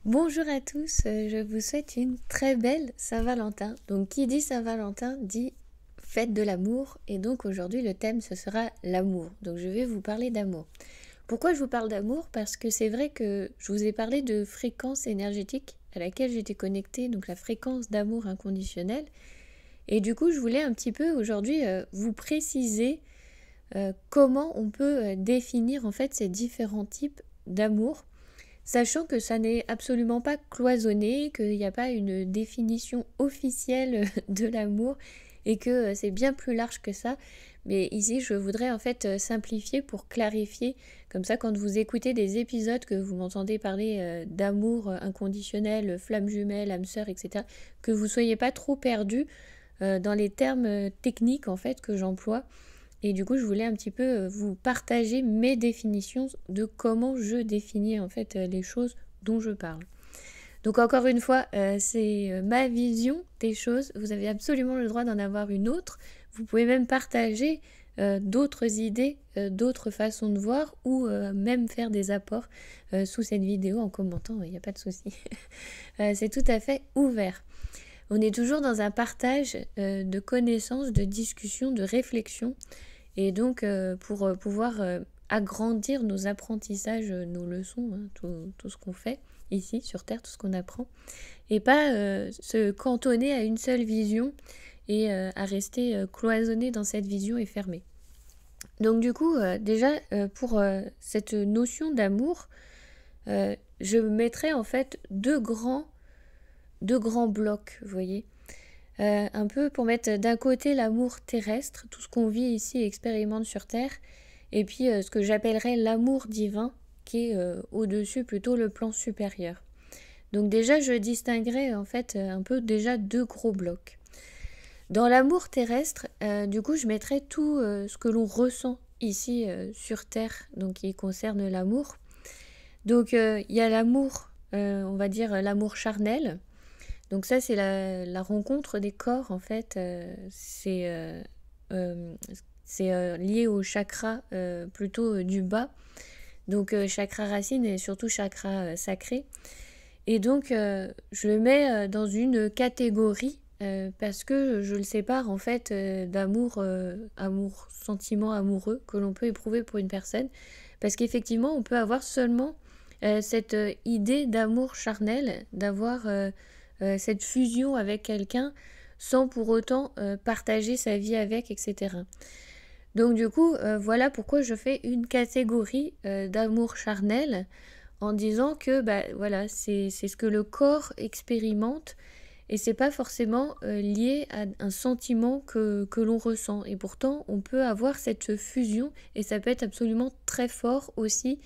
Bonjour à tous, je vous souhaite une très belle Saint-Valentin. Donc qui dit Saint-Valentin dit fête de l'amour et donc aujourd'hui le thème ce sera l'amour. Donc je vais vous parler d'amour. Pourquoi je vous parle d'amour? Parce que c'est vrai que je vous ai parlé de fréquence énergétique à laquelle j'étais connectée, donc la fréquence d'amour inconditionnel. Et du coup je voulais un petit peu aujourd'hui vous préciser comment on peut définir en fait ces différents types d'amour. Sachant que ça n'est absolument pas cloisonné, qu'il n'y a pas une définition officielle de l'amour et que c'est bien plus large que ça. Mais ici, je voudrais en fait simplifier pour clarifier. Comme ça, quand vous écoutez des épisodes, que vous m'entendez parler d'amour inconditionnel, flamme jumelle, âme sœur, etc., que vous ne soyez pas trop perdu dans les termes techniques en fait que j'emploie. Et du coup, je voulais un petit peu vous partager mes définitions de comment je définis en fait les choses dont je parle. Donc encore une fois, c'est ma vision des choses. Vous avez absolument le droit d'en avoir une autre. Vous pouvez même partager d'autres idées, d'autres façons de voir ou même faire des apports sous cette vidéo en commentant, il n'y a pas de souci. C'est tout à fait ouvert. On est toujours dans un partage de connaissances, de discussions, de réflexions. Et donc, pour pouvoir agrandir nos apprentissages, nos leçons, hein, tout ce qu'on fait ici sur Terre, tout ce qu'on apprend, et pas se cantonner à une seule vision et à rester cloisonné dans cette vision et fermé. Donc du coup, déjà, pour cette notion d'amour, je mettrais en fait deux grands blocs, vous voyez. Un peu pour mettre d'un côté l'amour terrestre, tout ce qu'on vit ici et expérimente sur Terre, et puis ce que j'appellerais l'amour divin, qui est au-dessus plutôt le plan supérieur. Donc déjà, je distinguerais en fait un peu déjà deux gros blocs. Dans l'amour terrestre, du coup, je mettrais tout ce que l'on ressent ici sur Terre, donc qui concerne l'amour. Donc il y a l'amour, on va dire l'amour charnel. Donc ça, c'est la rencontre des corps, en fait. C'est lié au chakra plutôt du bas. Donc chakra racine et surtout chakra sacré. Et donc, je le mets dans une catégorie parce que je le sépare, en fait, d'amour, sentiment amoureux que l'on peut éprouver pour une personne. Parce qu'effectivement, on peut avoir seulement cette idée d'amour charnel, d'avoir cette fusion avec quelqu'un sans pour autant partager sa vie avec, etc. Donc du coup, voilà pourquoi je fais une catégorie d'amour charnel en disant que bah, voilà, c'est ce que le corps expérimente et c'est pas forcément lié à un sentiment que l'on ressent. Et pourtant, on peut avoir cette fusion et ça peut être absolument très fort aussi.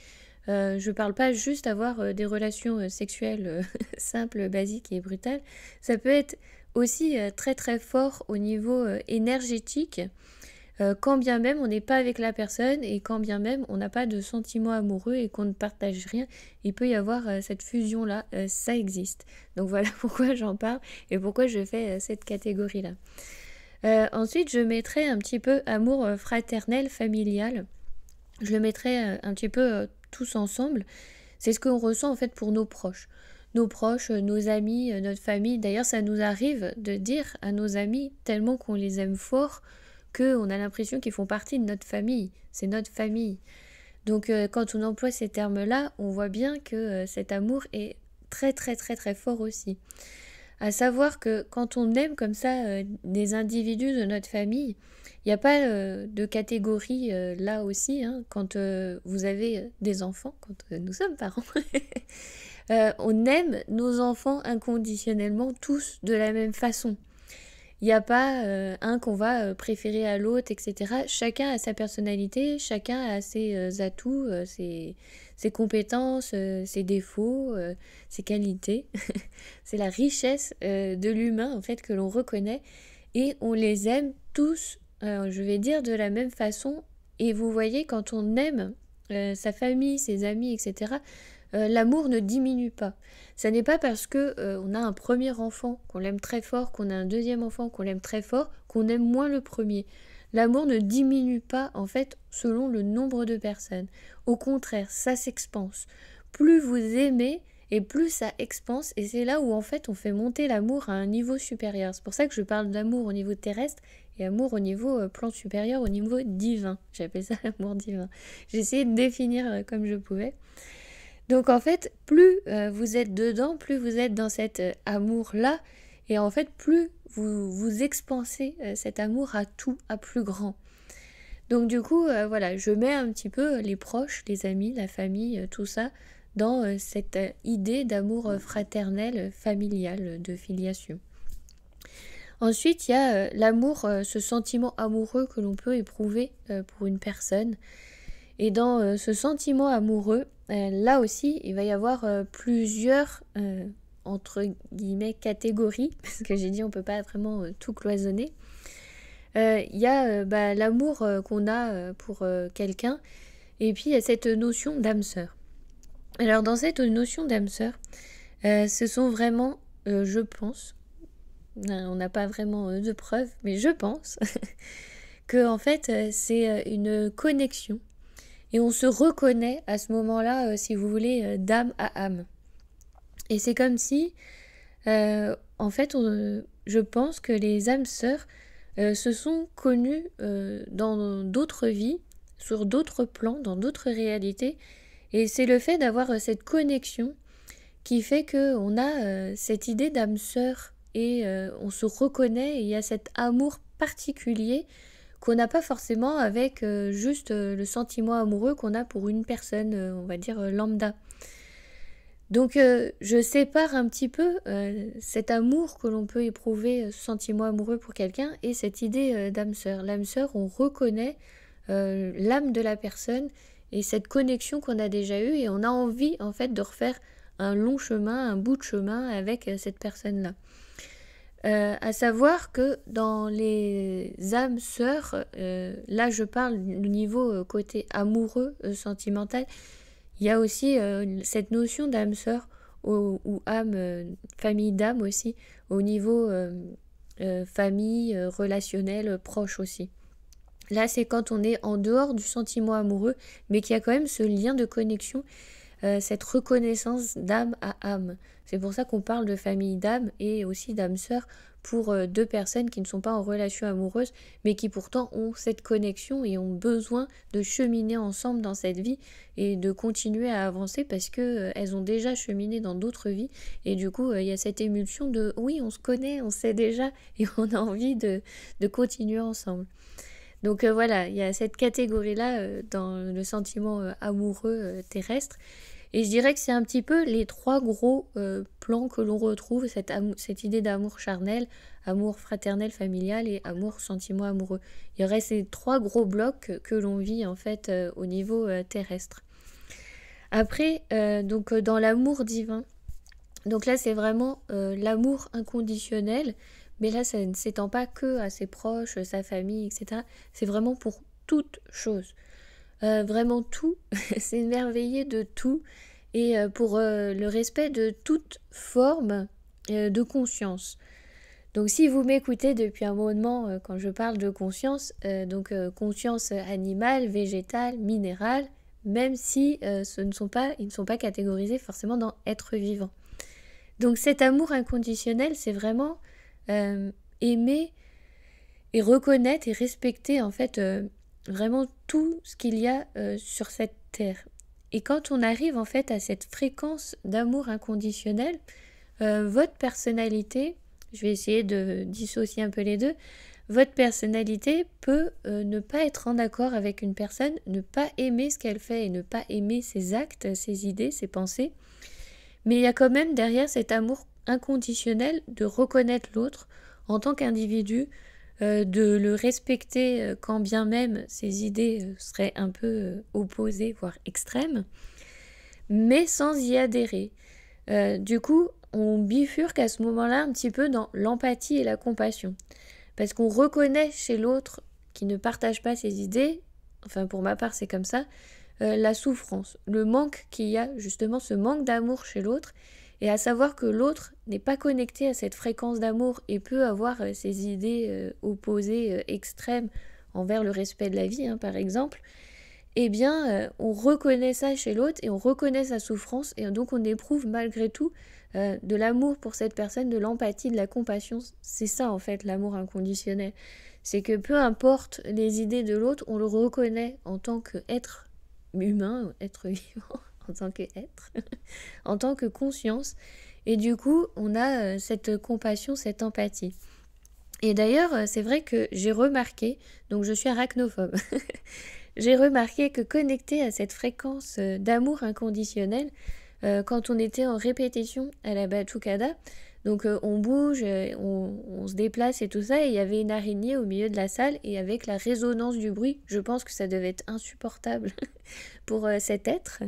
Je parle pas juste d'avoir des relations sexuelles simples, basiques et brutales. Ça peut être aussi très très fort au niveau énergétique, quand bien même on n'est pas avec la personne et quand bien même on n'a pas de sentiments amoureux et qu'on ne partage rien, il peut y avoir cette fusion-là, ça existe. Donc voilà pourquoi j'en parle et pourquoi je fais cette catégorie-là. Ensuite, je mettrai un petit peu amour fraternel, familial. Je le mettrai un petit peu tous ensemble. C'est ce qu'on ressent en fait pour nos proches. Nos proches, nos amis, notre famille. D'ailleurs, ça nous arrive de dire à nos amis, tellement qu'on les aime fort, qu'on a l'impression qu'ils font partie de notre famille. C'est notre famille. Donc quand on emploie ces termes-là, on voit bien que cet amour est très très très très fort aussi. À savoir que quand on aime comme ça des individus de notre famille, il n'y a pas de catégorie là aussi, hein, quand vous avez des enfants, quand nous sommes parents. On aime nos enfants inconditionnellement tous de la même façon. Il n'y a pas un qu'on va préférer à l'autre, etc. Chacun a sa personnalité, chacun a ses atouts, ses compétences, ses défauts, ses qualités. C'est la richesse de l'humain en fait que l'on reconnaît et on les aime tous, je vais dire de la même façon. Et vous voyez, quand on aime sa famille, ses amis, etc., l'amour ne diminue pas. Ça n'est pas parce que on a un premier enfant qu'on l'aime très fort, qu'on a un deuxième enfant qu'on l'aime très fort, qu'on aime moins le premier. L'amour ne diminue pas en fait selon le nombre de personnes. Au contraire, ça s'expanse. Plus vous aimez et plus ça expanse, et c'est là où en fait on fait monter l'amour à un niveau supérieur. C'est pour ça que je parle d'amour au niveau terrestre et amour au niveau plan supérieur, au niveau divin. J'appelle ça l'amour divin. J'ai essayé de définir comme je pouvais. Donc en fait, plus vous êtes dedans, plus vous êtes dans cet amour-là, et en fait, plus vous expansez cet amour à tout, à plus grand. Donc du coup, voilà, je mets un petit peu les proches, les amis, la famille, tout ça, dans cette idée d'amour fraternel, familial, de filiation. Ensuite, il y a l'amour, ce sentiment amoureux que l'on peut éprouver pour une personne. Et dans ce sentiment amoureux, là aussi, il va y avoir plusieurs, entre guillemets, catégories, parce que j'ai dit on ne peut pas vraiment tout cloisonner. Il y a l'amour qu'on a pour quelqu'un, et puis il y a cette notion d'âme sœur. Alors dans cette notion d'âme sœur, ce sont vraiment, je pense, on n'a pas vraiment de preuves, mais je pense que en fait c'est une connexion, et on se reconnaît à ce moment-là, si vous voulez, d'âme à âme. Et c'est comme si, en fait, je pense que les âmes sœurs se sont connues dans d'autres vies, sur d'autres plans, dans d'autres réalités. Et c'est le fait d'avoir cette connexion qui fait qu'on a cette idée d'âme sœur, et on se reconnaît, et il y a cet amour particulier qu'on n'a pas forcément avec juste le sentiment amoureux qu'on a pour une personne, on va dire lambda. Donc je sépare un petit peu cet amour que l'on peut éprouver, ce sentiment amoureux pour quelqu'un, et cette idée d'âme sœur. L'âme sœur, on reconnaît l'âme de la personne et cette connexion qu'on a déjà eue, et on a envie en fait de refaire un long chemin, un bout de chemin avec cette personne-là. À savoir que dans les âmes sœurs, là je parle du niveau côté amoureux, sentimental, il y a aussi cette notion d'âme sœur ou âme, famille d'âme aussi, au niveau famille, relationnel, proche aussi. Là c'est quand on est en dehors du sentiment amoureux, mais qu'il y a quand même ce lien de connexion, cette reconnaissance d'âme à âme. C'est pour ça qu'on parle de famille d'âme et aussi d'âme sœur pour deux personnes qui ne sont pas en relation amoureuse, mais qui pourtant ont cette connexion et ont besoin de cheminer ensemble dans cette vie et de continuer à avancer parce que elles ont déjà cheminé dans d'autres vies, et du coup il y a cette émulsion de oui, on se connaît, on sait déjà, et on a envie de continuer ensemble. Donc voilà, il y a cette catégorie-là dans le sentiment amoureux terrestre. Et je dirais que c'est un petit peu les trois gros plans que l'on retrouve, cette idée d'amour charnel, amour fraternel, familial et amour, sentiment amoureux. Il y aurait ces trois gros blocs que l'on vit en fait au niveau terrestre. Après, donc dans l'amour divin, donc là c'est vraiment l'amour inconditionnel, mais là ça ne s'étend pas que à ses proches, sa famille, etc. C'est vraiment pour toute chose. Vraiment tout, c'est émerveillé de tout, et pour le respect de toute forme de conscience. Donc si vous m'écoutez depuis un moment quand je parle de conscience, conscience animale, végétale, minérale, même si ils ne sont pas catégorisés forcément dans être vivant. Donc cet amour inconditionnel, c'est vraiment aimer et reconnaître et respecter en fait vraiment tout ce qu'il y a sur cette terre. Et quand on arrive en fait à cette fréquence d'amour inconditionnel, votre personnalité, je vais essayer de dissocier un peu les deux, votre personnalité peut ne pas être en accord avec une personne, ne pas aimer ce qu'elle fait et ne pas aimer ses actes, ses idées, ses pensées, mais il y a quand même derrière cet amour inconditionnel de reconnaître l'autre en tant qu'individu, de le respecter quand bien même ses idées seraient un peu opposées, voire extrêmes, mais sans y adhérer. Du coup, on bifurque à ce moment-là un petit peu dans l'empathie et la compassion. Parce qu'on reconnaît chez l'autre qui ne partage pas ses idées, enfin pour ma part c'est comme ça, la souffrance, le manque qu'il y a, justement ce manque d'amour chez l'autre, et à savoir que l'autre n'est pas connecté à cette fréquence d'amour et peut avoir ses idées opposées, extrêmes envers le respect de la vie, par exemple. eh bien, on reconnaît ça chez l'autre et on reconnaît sa souffrance et donc on éprouve malgré tout de l'amour pour cette personne, de l'empathie, de la compassion. C'est ça en fait l'amour inconditionnel. C'est que peu importe les idées de l'autre, on le reconnaît en tant qu'être humain, être vivant, en tant qu'être, en tant que conscience. Et du coup, on a cette compassion, cette empathie. Et d'ailleurs, c'est vrai que j'ai remarqué, donc je suis arachnophobe, j'ai remarqué que connecté à cette fréquence d'amour inconditionnel, quand on était en répétition à la Batucada, donc on bouge, on se déplace et tout ça, et il y avait une araignée au milieu de la salle, et avec la résonance du bruit, je pense que ça devait être insupportable pour cet être.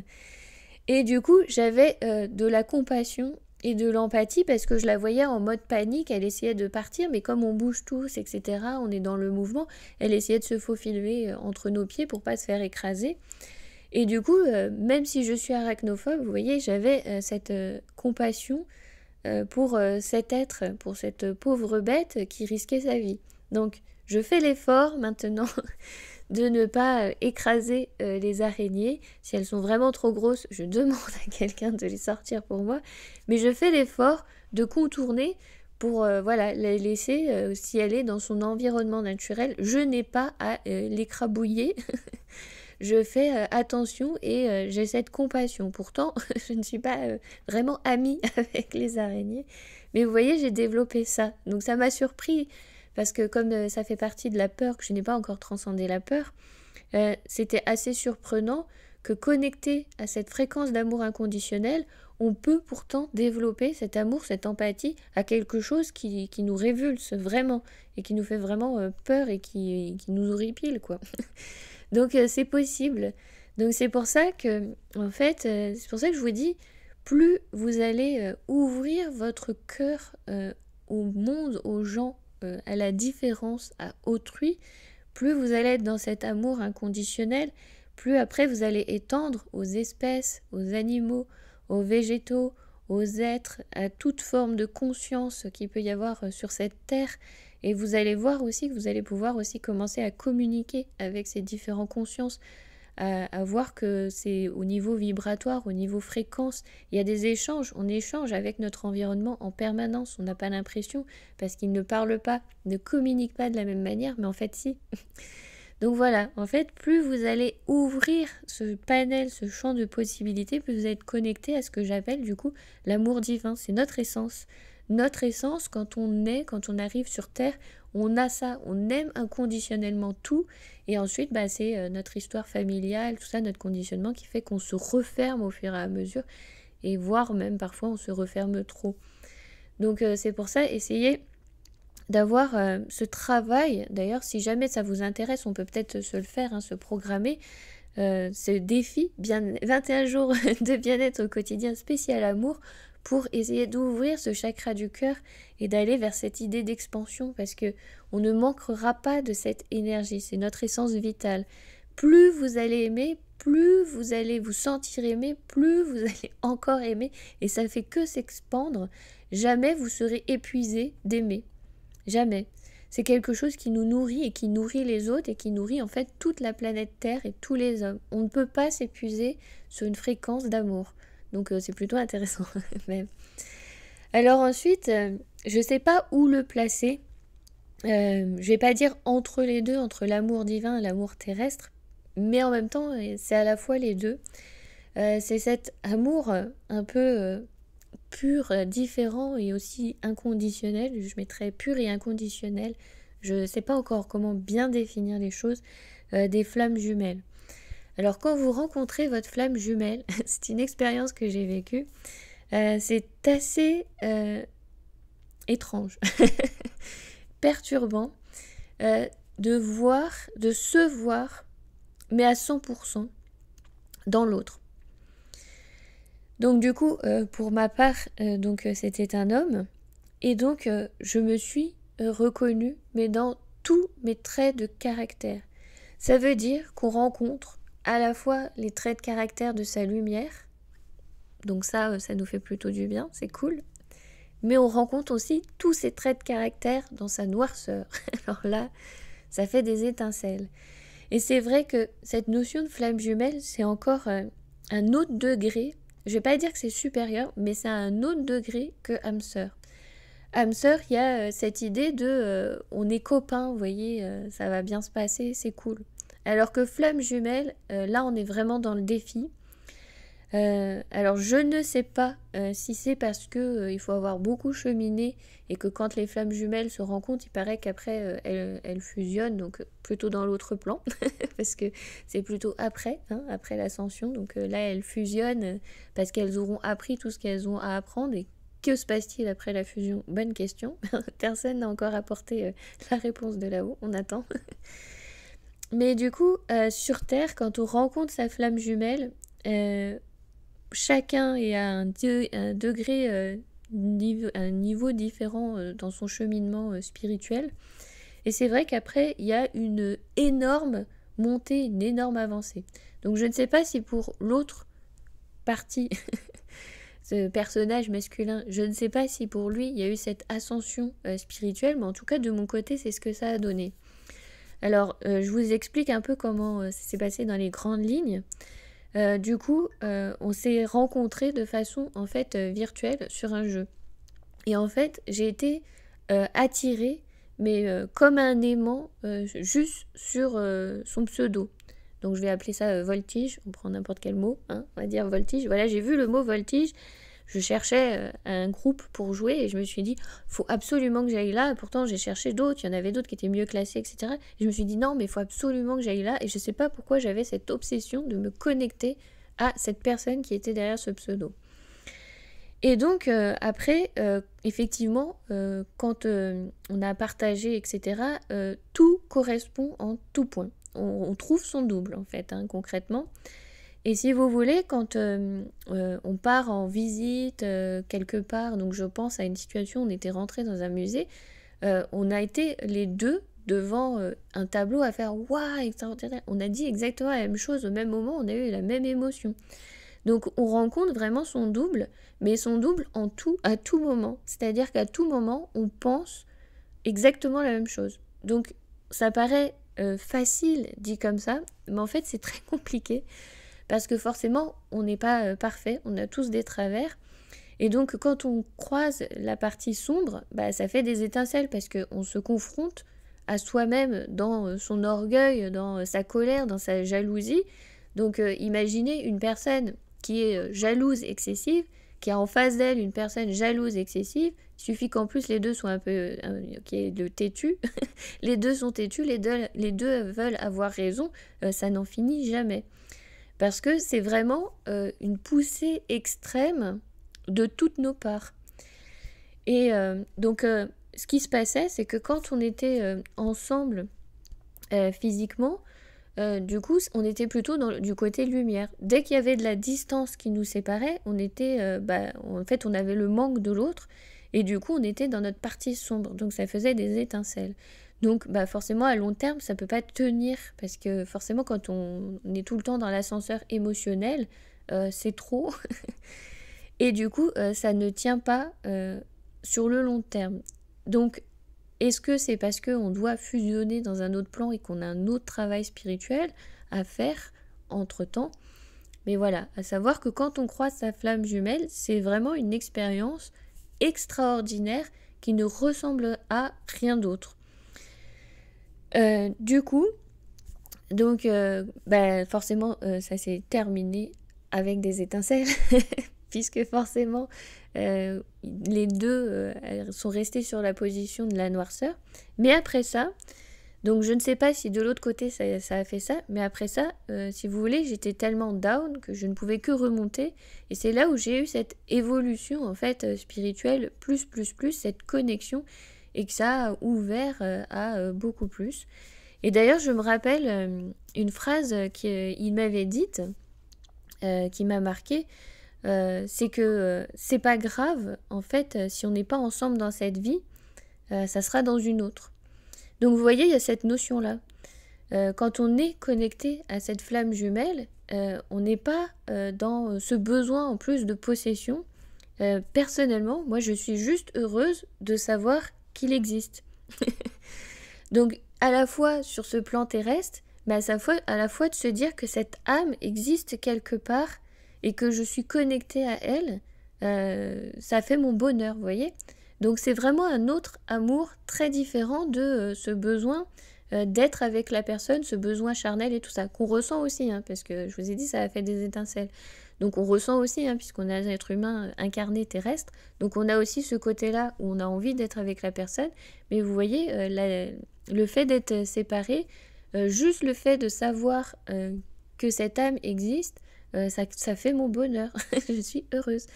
Et du coup, j'avais de la compassion et de l'empathie parce que je la voyais en mode panique, elle essayait de partir, mais comme on bouge tous, etc., on est dans le mouvement, elle essayait de se faufiler entre nos pieds pour pas se faire écraser. Et du coup, même si je suis arachnophobe, vous voyez, j'avais cette compassion pour cet être, pour cette pauvre bête qui risquait sa vie. Donc, je fais l'effort maintenant de ne pas écraser les araignées. Si elles sont vraiment trop grosses, je demande à quelqu'un de les sortir pour moi. Mais je fais l'effort de contourner pour voilà, la laisser, si elle est dans son environnement naturel. Je n'ai pas à l'écrabouiller. Je fais attention et j'ai cette compassion. Pourtant, je ne suis pas vraiment amie avec les araignées. Mais vous voyez, j'ai développé ça. Donc ça m'a surpris parce que comme ça fait partie de la peur, que je n'ai pas encore transcendé la peur, c'était assez surprenant que connecté à cette fréquence d'amour inconditionnel, on peut pourtant développer cet amour, cette empathie à quelque chose qui nous révulse vraiment et qui nous fait vraiment peur et qui nous horripile, quoi. Donc c'est possible. Donc c'est pour ça que, en fait, c'est pour ça que je vous dis, plus vous allez ouvrir votre cœur au monde, aux gens, à la différence, à autrui, plus vous allez être dans cet amour inconditionnel, plus après vous allez étendre aux espèces, aux animaux, aux végétaux, aux êtres, à toute forme de conscience qu'il peut y avoir sur cette terre. Et vous allez voir aussi que vous allez pouvoir aussi commencer à communiquer avec ces différentes consciences, à voir que c'est au niveau vibratoire, au niveau fréquence, il y a des échanges, on échange avec notre environnement en permanence, on n'a pas l'impression, parce qu'ils ne parlent pas, ne communiquent pas de la même manière, mais en fait si. Donc voilà, en fait, plus vous allez ouvrir ce panel, ce champ de possibilités, plus vous êtes connecté à ce que j'appelle du coup l'amour divin, c'est notre essence. Notre essence, quand on est, quand on arrive sur Terre, on a ça, on aime inconditionnellement tout. Et ensuite, bah, c'est notre histoire familiale, tout ça, notre conditionnement qui fait qu'on se referme au fur et à mesure. Et voire même parfois on se referme trop. Donc c'est pour ça, essayez d'avoir ce travail. D'ailleurs, si jamais ça vous intéresse, on peut peut-être se le faire, hein, se programmer. Ce défi, 21 jours de bien-être au quotidien spécial amour, pour essayer d'ouvrir ce chakra du cœur et d'aller vers cette idée d'expansion, parce que on ne manquera pas de cette énergie, c'est notre essence vitale. Plus vous allez aimer, plus vous allez vous sentir aimer, plus vous allez encore aimer, et ça ne fait que s'expandre. Jamais vous serez épuisé d'aimer. Jamais. C'est quelque chose qui nous nourrit et qui nourrit les autres et qui nourrit en fait toute la planète Terre et tous les hommes. On ne peut pas s'épuiser sur une fréquence d'amour. Donc c'est plutôt intéressant même. Alors ensuite, je ne sais pas où le placer. Je vais pas dire entre les deux, entre l'amour divin et l'amour terrestre, mais en même temps, c'est à la fois les deux. C'est cet amour un peu pur, différent et aussi inconditionnel. Je mettrais pur et inconditionnel. Je ne sais pas encore comment bien définir les choses. Des flammes jumelles. Alors quand vous rencontrez votre flamme jumelle, c'est une expérience que j'ai vécue, c'est assez étrange, perturbant, de se voir, mais à 100% dans l'autre. Donc du coup, pour ma part, c'était un homme, et donc je me suis reconnue, mais dans tous mes traits de caractère. Ça veut dire qu'on rencontre à la fois les traits de caractère de sa lumière, donc ça nous fait plutôt du bien, c'est cool, mais on rencontre aussi tous ces traits de caractère dans sa noirceur. Alors là, ça fait des étincelles. Et c'est vrai que cette notion de flamme jumelle, c'est encore un autre degré. Je vais pas dire que c'est supérieur, mais c'est un autre degré que âme sœur. Âme sœur, il y a cette idée de on est copains, vous voyez, ça va bien se passer, c'est cool. Alors que flamme jumelle, là on est vraiment dans le défi. Alors je ne sais pas si c'est parce que il faut avoir beaucoup cheminé et que quand les flammes jumelles se rencontrent, il paraît qu'après elles fusionnent, donc plutôt dans l'autre plan, parce que c'est plutôt après, hein, après l'ascension. Donc là elles fusionnent parce qu'elles auront appris tout ce qu'elles ont à apprendre. Et que se passe-t-il après la fusion? Bonne question. Personne n'a encore apporté la réponse de là-haut, on attend. Mais du coup, sur Terre, quand on rencontre sa flamme jumelle, chacun est à un degré, un niveau différent dans son cheminement spirituel. Et c'est vrai qu'après, il y a une énorme montée, une énorme avancée. Donc je ne sais pas si pour l'autre partie, ce personnage masculin, je ne sais pas si pour lui, il y a eu cette ascension spirituelle, mais en tout cas, de mon côté, c'est ce que ça a donné. Alors, je vous explique un peu comment ça s'est passé dans les grandes lignes. Du coup, on s'est rencontrés de façon en fait virtuelle sur un jeu. Et en fait, j'ai été attirée, mais comme un aimant, juste sur son pseudo. Donc je vais appeler ça voltige, on prend n'importe quel mot, hein, on va dire voltige. Voilà, j'ai vu le mot voltige, je cherchais un groupe pour jouer et je me suis dit, faut absolument que j'aille là. Et pourtant, j'ai cherché d'autres, il y en avait d'autres qui étaient mieux classés, etc. Et je me suis dit, non, mais il faut absolument que j'aille là. Et je ne sais pas pourquoi j'avais cette obsession de me connecter à cette personne qui était derrière ce pseudo. Et donc, après, effectivement, quand on a partagé, etc., tout correspond en tout point. On trouve son double, en fait, hein, concrètement. Et si vous voulez, quand on part en visite quelque part, donc je pense à une situation, on était rentrés dans un musée, on a été les deux devant un tableau à faire « Waouh, extraordinaire !» On a dit exactement la même chose au même moment, on a eu la même émotion. Donc on rencontre vraiment son double, mais son double à tout moment. C'est-à-dire qu'à tout moment, on pense exactement la même chose. Donc ça paraît facile dit comme ça, mais en fait c'est très compliqué. Parce que forcément, on n'est pas parfait, on a tous des travers. Et donc, quand on croise la partie sombre, bah, ça fait des étincelles parce qu'on se confronte à soi-même dans son orgueil, dans sa colère, dans sa jalousie. Donc, imaginez une personne qui est jalouse excessive, qui a en face d'elle une personne jalouse excessive. Il suffit qu'en plus les deux soient un peu qui est de têtu. Les deux sont têtus, les deux veulent avoir raison. Ça n'en finit jamais. Parce que c'est vraiment une poussée extrême de toutes nos parts. Et donc, ce qui se passait, c'est que quand on était ensemble physiquement, du coup, on était plutôt du côté lumière. Dès qu'il y avait de la distance qui nous séparait, on était, en fait, on avait le manque de l'autre. Et du coup, on était dans notre partie sombre. Donc, ça faisait des étincelles. Donc forcément à long terme ça peut pas tenir parce que forcément quand on est tout le temps dans l'ascenseur émotionnel c'est trop et du coup ça ne tient pas sur le long terme. Donc est-ce que c'est parce qu'on doit fusionner dans un autre plan et qu'on a un autre travail spirituel à faire entre temps? Mais voilà, à savoir que quand on croise sa flamme jumelle, c'est vraiment une expérience extraordinaire qui ne ressemble à rien d'autre. Du coup, donc forcément ça s'est terminé avec des étincelles puisque forcément les deux sont restés sur la position de la noirceur. Mais après ça, donc je ne sais pas si de l'autre côté ça a fait ça, mais après ça, si vous voulez, j'étais tellement down que je ne pouvais que remonter. Et c'est là où j'ai eu cette évolution en fait spirituelle, plus, cette connexion, et que ça a ouvert à beaucoup plus. Et d'ailleurs, je me rappelle une phrase qu'il m'avait dite, qui m'a marquée, c'est que c'est pas grave, en fait, si on n'est pas ensemble dans cette vie, ça sera dans une autre. Donc vous voyez, il y a cette notion-là. Quand on est connecté à cette flamme jumelle, on n'est pas dans ce besoin en plus de possession. Personnellement, moi je suis juste heureuse de savoir qu'il existe. Donc à la fois sur ce plan terrestre, bah, à la fois de se dire que cette âme existe quelque part et que je suis connectée à elle, ça fait mon bonheur, vous voyez? Donc c'est vraiment un autre amour très différent de ce besoin d'être avec la personne, ce besoin charnel et tout ça, qu'on ressent aussi, hein, parce que je vous ai dit, ça a fait des étincelles. Donc on ressent aussi, hein, puisqu'on est un être humain incarné terrestre, donc on a aussi ce côté-là où on a envie d'être avec la personne, mais vous voyez, le fait d'être séparé, juste le fait de savoir que cette âme existe, ça fait mon bonheur, je suis heureuse.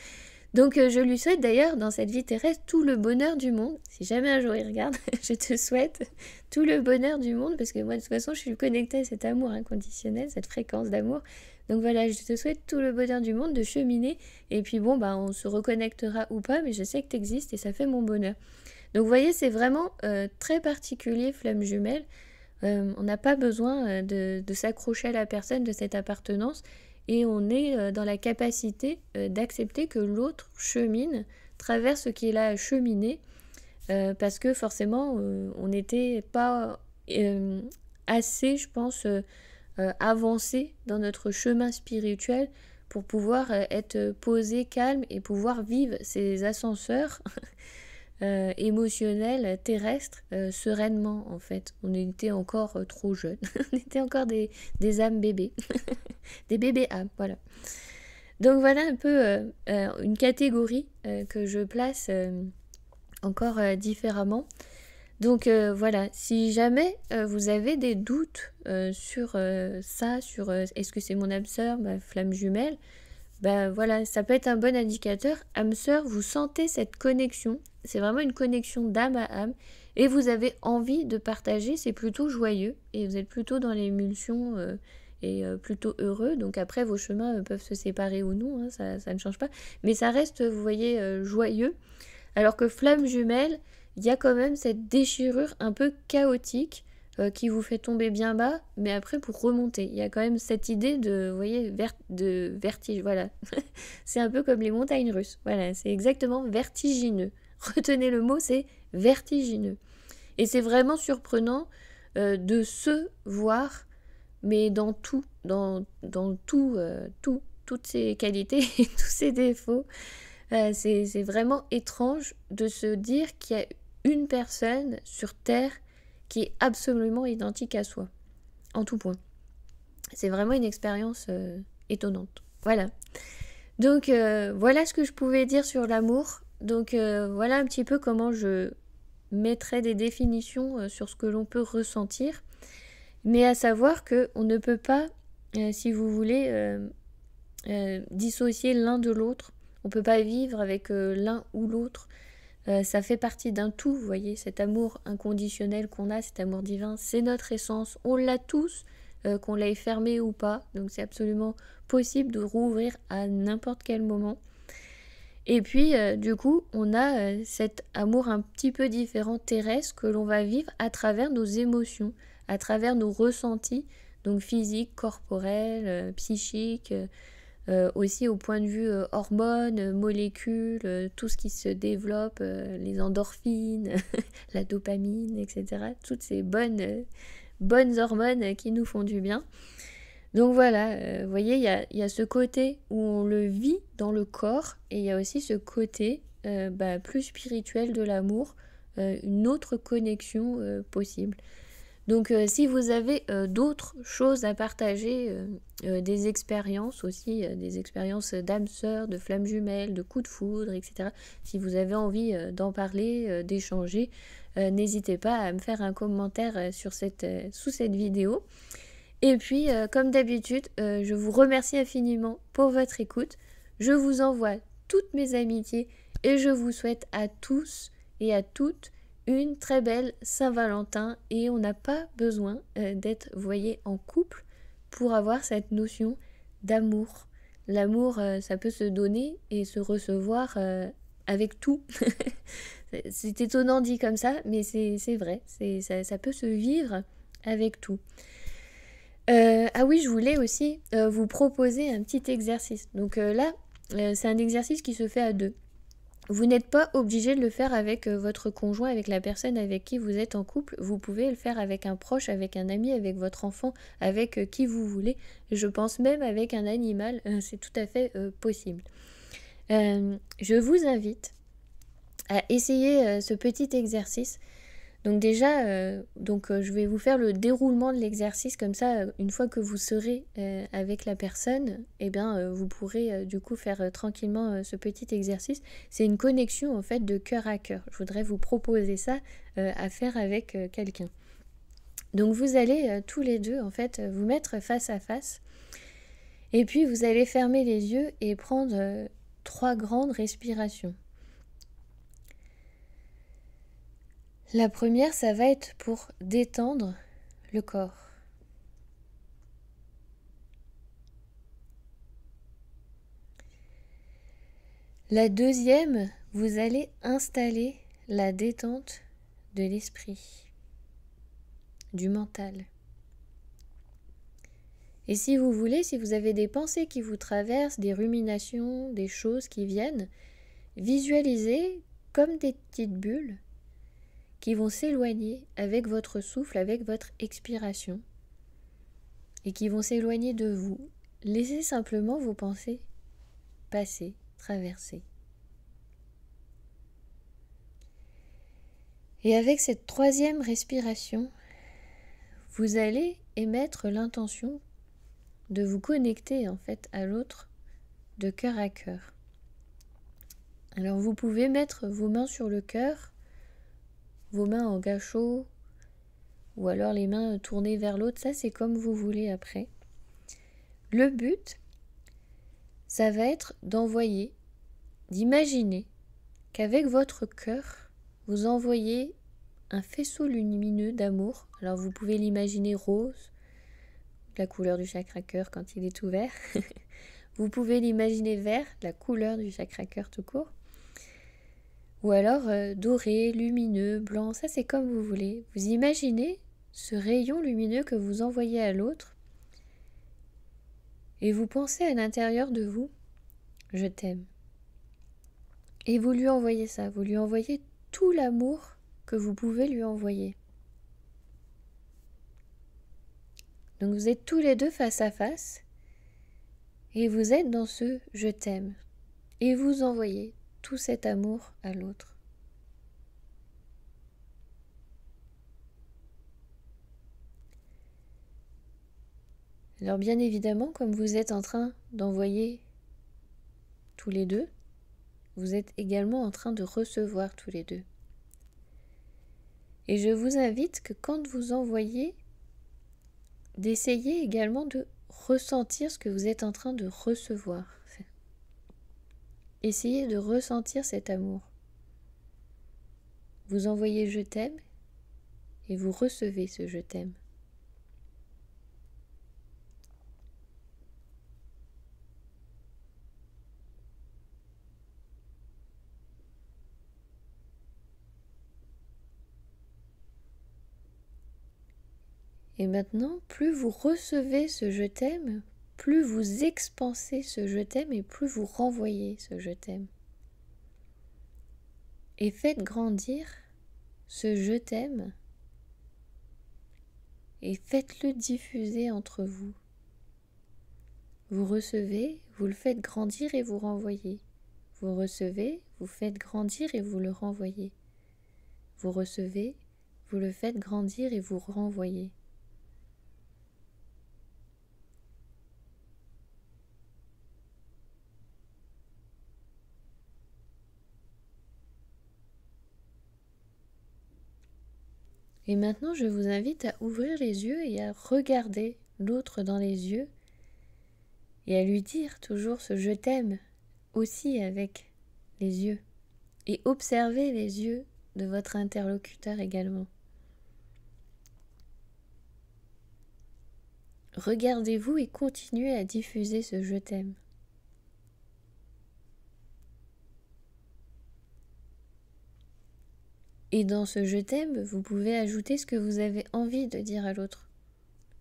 Donc je lui souhaite d'ailleurs dans cette vie terrestre tout le bonheur du monde. Si jamais un jour il regarde, je te souhaite tout le bonheur du monde parce que moi de toute façon je suis connectée à cet amour inconditionnel, cette fréquence d'amour. Donc voilà, je te souhaite tout le bonheur du monde de cheminer et puis bon bah on se reconnectera ou pas mais je sais que tu existes et ça fait mon bonheur. Donc vous voyez c'est vraiment très particulier flamme jumelle. On n'a pas besoin de s'accrocher à la personne de cette appartenance. Et on est dans la capacité d'accepter que l'autre chemine, traverse ce qu'il a à cheminer, parce que forcément, on n'était pas assez, je pense, avancé dans notre chemin spirituel pour pouvoir être posé, calme et pouvoir vivre ces ascenseurs émotionnels, terrestres, sereinement en fait. On était encore trop jeunes, on était encore des âmes bébés, des bébés âmes, voilà. Donc voilà un peu une catégorie que je place encore différemment. Donc voilà, si jamais vous avez des doutes sur ça, sur est-ce que c'est mon âme sœur, ma flamme jumelle, ben voilà, ça peut être un bon indicateur. Âme sœur, vous sentez cette connexion, c'est vraiment une connexion d'âme à âme, et vous avez envie de partager, c'est plutôt joyeux, et vous êtes plutôt dans l'émulsion et plutôt heureux, donc après vos chemins peuvent se séparer ou non, hein, ça ne change pas, mais ça reste, vous voyez, joyeux, alors que flamme jumelle, il y a quand même cette déchirure un peu chaotique, qui vous fait tomber bien bas, mais après pour remonter. Il y a quand même cette idée de, vous voyez, de vertige, voilà. C'est un peu comme les montagnes russes, voilà, c'est exactement vertigineux. Retenez le mot, c'est vertigineux. Et c'est vraiment surprenant de se voir, mais dans tout, dans tout, toutes ses qualités et tous ses défauts. C'est vraiment étrange de se dire qu'il y a une personne sur Terre qui est absolument identique à soi, en tout point. C'est vraiment une expérience étonnante. Voilà. Donc, voilà ce que je pouvais dire sur l'amour. Donc, voilà un petit peu comment je mettrais des définitions sur ce que l'on peut ressentir. Mais à savoir qu'on ne peut pas, si vous voulez, dissocier l'un de l'autre. On ne peut pas vivre avec l'un ou l'autre. Ça fait partie d'un tout, vous voyez, cet amour inconditionnel qu'on a, cet amour divin, c'est notre essence, on l'a tous, qu'on l'ait fermé ou pas, donc c'est absolument possible de rouvrir à n'importe quel moment. Et puis, du coup, on a cet amour un petit peu différent terrestre que l'on va vivre à travers nos émotions, à travers nos ressentis, donc physiques, corporels, psychiques, aussi au point de vue hormones, molécules, tout ce qui se développe, les endorphines, la dopamine, etc. Toutes ces bonnes hormones qui nous font du bien. Donc voilà, vous voyez, il y a ce côté où on le vit dans le corps et il y a aussi ce côté plus spirituel de l'amour, une autre connexion possible. Donc si vous avez d'autres choses à partager, des expériences aussi, des expériences d'âme sœur, de flamme jumelle, de coup de foudre, etc. Si vous avez envie d'en parler, d'échanger, n'hésitez pas à me faire un commentaire sous cette vidéo. Et puis comme d'habitude, je vous remercie infiniment pour votre écoute. Je vous envoie toutes mes amitiés et je vous souhaite à tous et à toutes une très belle Saint-Valentin et on n'a pas besoin d'être, vous voyez, en couple pour avoir cette notion d'amour. L'amour, ça peut se donner et se recevoir avec tout. C'est étonnant dit comme ça, mais c'est vrai, ça peut se vivre avec tout. Ah oui, je voulais aussi vous proposer un petit exercice. Donc là, c'est un exercice qui se fait à deux. Vous n'êtes pas obligé de le faire avec votre conjoint, avec la personne avec qui vous êtes en couple. Vous pouvez le faire avec un proche, avec un ami, avec votre enfant, avec qui vous voulez. Je pense même avec un animal, c'est tout à fait possible. Je vous invite à essayer ce petit exercice. Donc déjà, je vais vous faire le déroulement de l'exercice, comme ça, une fois que vous serez avec la personne, eh bien, vous pourrez du coup faire tranquillement ce petit exercice. C'est une connexion en fait de cœur à cœur. Je voudrais vous proposer ça à faire avec quelqu'un. Donc vous allez tous les deux en fait vous mettre face à face, et puis vous allez fermer les yeux et prendre 3 grandes respirations. La première, ça va être pour détendre le corps. La deuxième, vous allez installer la détente de l'esprit, du mental. Et si vous voulez, si vous avez des pensées qui vous traversent, des ruminations, des choses qui viennent, visualisez comme des petites bulles qui vont s'éloigner avec votre souffle, avec votre expiration, et qui vont s'éloigner de vous. Laissez simplement vos pensées passer, traverser. Et avec cette troisième respiration, vous allez émettre l'intention de vous connecter en fait à l'autre de cœur à cœur. Alors vous pouvez mettre vos mains sur le cœur, vos mains en gâchot, ou alors les mains tournées vers l'autre, ça c'est comme vous voulez après. Le but, ça va être d'envoyer, d'imaginer qu'avec votre cœur, vous envoyez un faisceau lumineux d'amour. Alors vous pouvez l'imaginer rose, la couleur du chakra cœur quand il est ouvert. Vous pouvez l'imaginer vert, la couleur du chakra cœur tout court. Ou alors doré, lumineux, blanc, ça c'est comme vous voulez. Vous imaginez ce rayon lumineux que vous envoyez à l'autre et vous pensez à l'intérieur de vous, je t'aime. Et vous lui envoyez ça, vous lui envoyez tout l'amour que vous pouvez lui envoyer. Donc vous êtes tous les deux face à face et vous êtes dans ce je t'aime et vous envoyez tout cet amour à l'autre. Alors bien évidemment, comme vous êtes en train d'envoyer tous les deux, vous êtes également en train de recevoir tous les deux. Et je vous invite que quand vous envoyez, d'essayer également de ressentir ce que vous êtes en train de recevoir. Essayez de ressentir cet amour. Vous envoyez je t'aime et vous recevez ce je t'aime. Et maintenant, plus vous recevez ce je t'aime, plus vous expansez ce je t'aime et plus vous renvoyez ce je t'aime. Et faites grandir ce je t'aime et faites-le diffuser entre vous. Vous recevez, vous le faites grandir et vous renvoyez. Vous recevez, vous faites grandir et vous le renvoyez. Vous recevez, vous le faites grandir et vous renvoyez. Et maintenant, je vous invite à ouvrir les yeux et à regarder l'autre dans les yeux et à lui dire toujours ce je t'aime aussi avec les yeux. Et observez les yeux de votre interlocuteur également. Regardez-vous et continuez à diffuser ce je t'aime. Et dans ce je t'aime, vous pouvez ajouter ce que vous avez envie de dire à l'autre.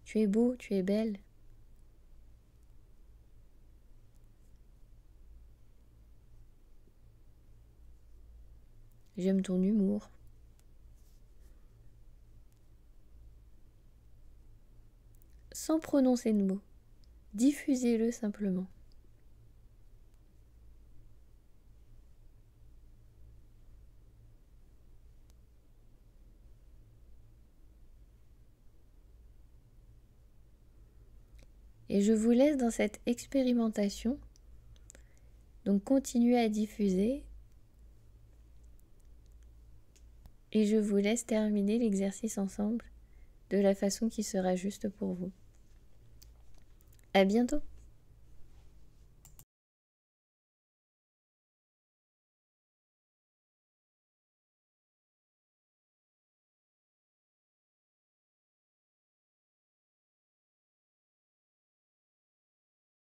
Tu es beau, tu es belle. J'aime ton humour. Sans prononcer de mots. Diffusez-le simplement. Et je vous laisse dans cette expérimentation. Donc continuez à diffuser. Et je vous laisse terminer l'exercice ensemble de la façon qui sera juste pour vous. À bientôt!